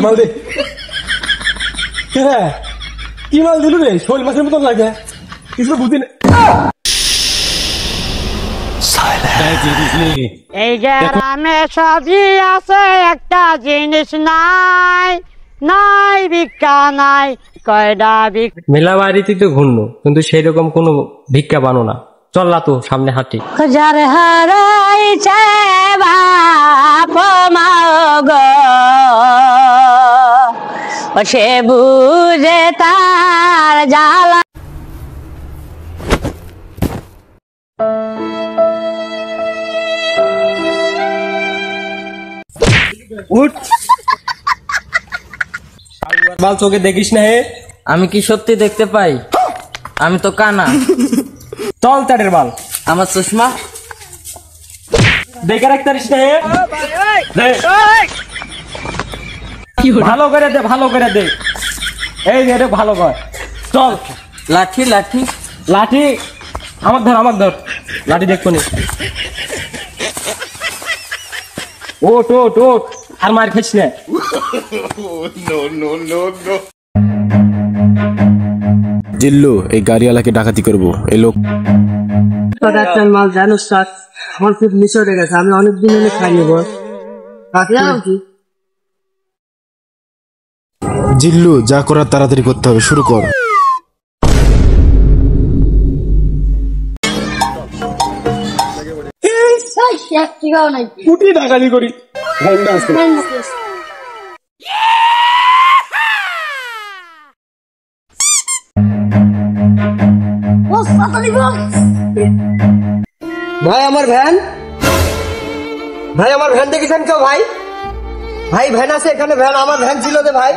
মাল দে কি মাল দিলু রে? শোল মাছের মতন লাগে, কিছু বুঝি না। এই গ্রামে সবই আছে, একটা জিনিস নাই, নাই ভিক্ষা নাই, কয়টা ভিক্ষা। মেলা বাড়িতে তো ঘুরনো, কিন্তু সেই রকম কোনো ভিক্ষা বানো না। চল তো সামনে হাঁটি। যার হারাইছে বাপ মা গো, সে বুঝে তার জ্বালা। উঠ বাল, চোখে দেখিস না হে? আমি কি সত্যি দেখতে পাই? আমি তো কানা। চল চাটের বাল, আমার চশমা দেখে রাখতে পারিস না হে? ভালো করে দে, ভালো করে দে। এই রে ভালো কর। চল। লাঠি লাঠি লাঠি আমার ধর, আমার ধর। লাঠি দেখবো নি। ওট ওট ওট, আর মার খাইস না। জিল্লু, এই গাড়িওয়ালাকে ডাকাতি করবো। এই লোক মাল জানো স্যার, আমার খুব মিস হয়ে গেছে। আমি অনেকদিন এনে খাইনি বস। জিল্লু, যা করার তাড়াতাড়ি করতে হবে, শুরু কর। ডাকাতি করি ভাই আমার ভ্যান, ভাই আমার ভ্যান দেখেছেন কেউ? ভাই ভাই ভ্যান আছে এখানে, ভ্যান আমার ভ্যান ছিল যে ভাই।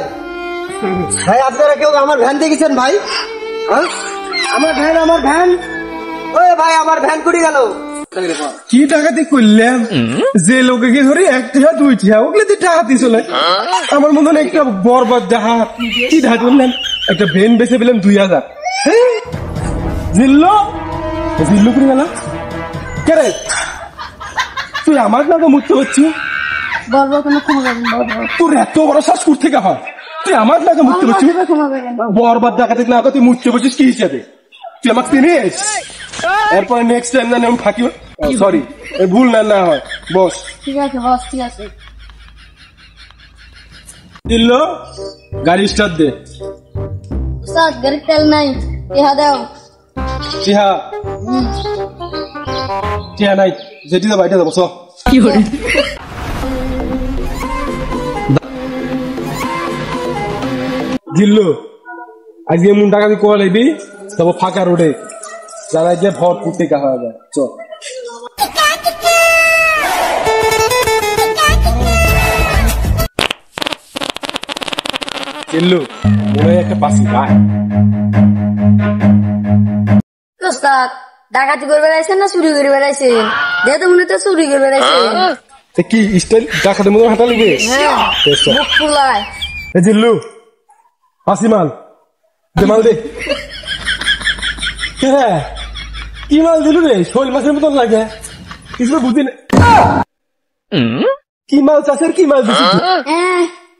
ভাই আপনারা কেউ আমার ভ্যান দেখেছেন ভাই? আমার ভ্যান, আমার ভ্যান, ওই ভাই আমার ভ্যান কুড়ি গেল। কি ডাকাতি করলাম? যে লোকে ধরে একটা দুই টিয়া ওগুলো ডাকাতি চলে। আমার মতন একটা বরবাদ ডাহাত কি ঢাক করলেন? একটা ভ্যান বেচে পেলাম 2000। জিল্লু, জিল্লু করে গেল কে রে? তুই আমার নাকি মুক্ত হচ্ছিস? তোর এত বড় শ্বাস কুর থেকে হয়? তুই আমার নাকি মুক্ত হচ্ছিস? বরবাদ ডাকাতি না তুই মুক্ত বসছিস কি হিসাবে? তুই আমাকে চিনিস? এরপরে নেক্সট টাইম না আমি ফাঁকি, সরি ভুল না না হয়। বস ঠিক আছে বস, ঠিক আছে। জিল্লু, গাড়ি স্টার্ট দে। উস্তাদ গাড়ির তেল নাই, ইহা দাও। চিহা চিহা নাই, যেটি যাবো এটা যাবো। চ কি করে জিল্লু, আজকে এমন ডাকাতি করে লাগবি তবে ফাঁকা রোডে যারা যে ভরপুর টেকা হয়ে যায়। চ জিল্লু, মনে হয় একটা পাশি গায়। উস্তাদ ডাকাতি করে বেড়াইছেন না চুরি করে বেড়াইছেন? যেহেতু মনে তো চুরি করে বেড়াইছেন। কি স্টাইল ডাকাতের মতো হাঁটা লিবে? মুখ ফুলায়। জিল্লু, পাশি মাল দে, মাল দে। কি মাল দিলু রে? শোল মাছের মতন লাগে, কিছু বুঝি না। কি মাল চাষের কি মাল দিচ্ছিস?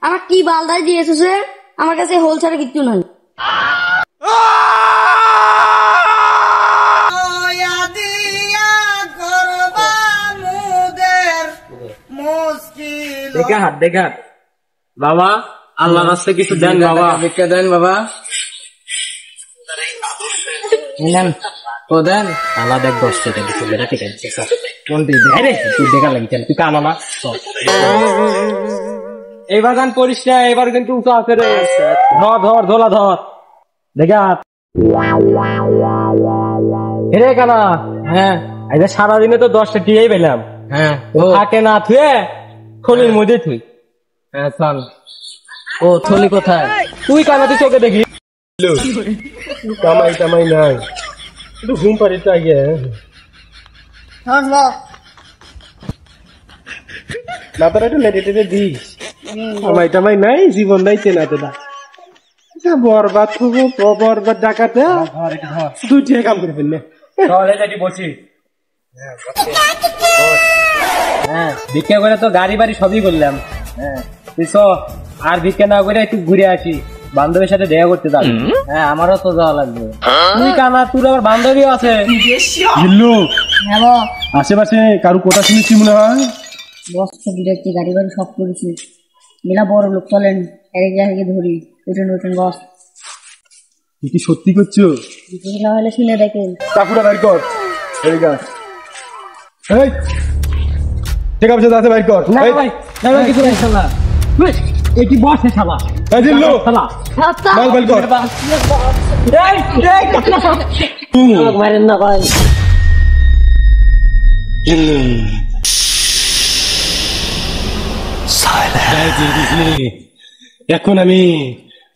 আমার কি বালদাই দিয়েছে সে? আমার কাছে হোল ছাড়া কিচ্ছু নাই। দেখা হাত, দেখা হাত। বাবা, আল্লাহ রাস্তায় কিছু দেন বাবা, ভিক্ষা দেন বাবা। ও দেন আল্লাহ, দেখ 10 টাকা দিচ্ছে। বেটা ঠিক আছে, কোনটি রে? তুই দেখা লাগি, তুই কানা না। এইবার গান করিস না, এবার কিন্তু উঁচু আছে রে। ধর ধর, ধোলা ধর, দেখা হাত। রে কানা, হ্যাঁ এই যে সারাদিনে তো 10টা টিয়াই পেলাম। হ্যাঁ থাকে না থুয়ে খনির মধ্যে থুই। হ্যাঁ চল। ও থলি কোথায়? তুই কানা, তুই চোখে দেখি। কামাই টামাই নাই, একটু ঘুম পাড়ি তো আগে। না তোরা একটু লেটে টেটে দিস। কামাই টামাই নাই, জীবন নাই চেনা তেনা। বরবাদ খুব বরবাদ ডাকাতে দুই টিয়া কাম করে ফেললে। বসি হ্যাঁ, ভিক্ষা করে তো গাড়ি বাড়ি সবই করলাম। হ্যাঁ তুই চ, আর ভিক্ষা না করে একটু ঘুরে আসি, বান্ধবীর সাথে দেখা করতে যাবি। হ্যাঁ আমারও তো যাওয়া লাগবে। তুই কানা, তোর আবার বান্ধবীও আছে। জিল্লু হ্যাঁ বস। আশেপাশে কারো কথা শুনেছি মনে হয়। বস ছবি দেখছি, গাড়ি বাড়ি সব করেছি, মেলা বড় লোক, চলেন এক জায়গায় ধরি। উঠেন উঠেন বস, তুই কি সত্যি করছো? বিকেলা হলে শুনে দেখেন। চাকুটা বাইর কর। এই গা এই ঠিক আছে, দাঁতে বাইর কর। না এই, ভাই, না ভাই, কিছু নাই শালা। এটি বসে শালা, এই জিল্লু শালা। মাল বাইর কর। মারেন না ভাই। এখন আমি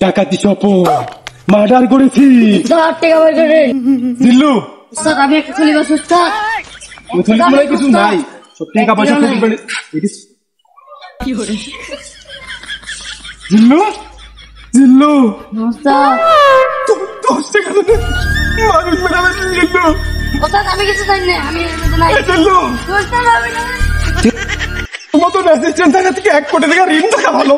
ডাকাতি চপ মার্ডার করেছি। উস্তাদ টাকা বের করেন। জিল্লু উস্তাদ আমি একটা চলে গেছি উস্তাদ। মুথলি বলে কিছু নাই, সব টাকা পয়সা খুব করে জিল্লু জিল্লু উস্তাদ দশ টাকা দে, মানুষ মেরাবে জিল্লু। উস্তাদ আমি কিছু জানি না, আমি নাই। এই জিল্লু উস্তাদ আমি না। তোমার তো অ্যাসিস্ট্যান্ট থাকা থেকে 1 কোটি টাকা ঋণ থাকা ভালো।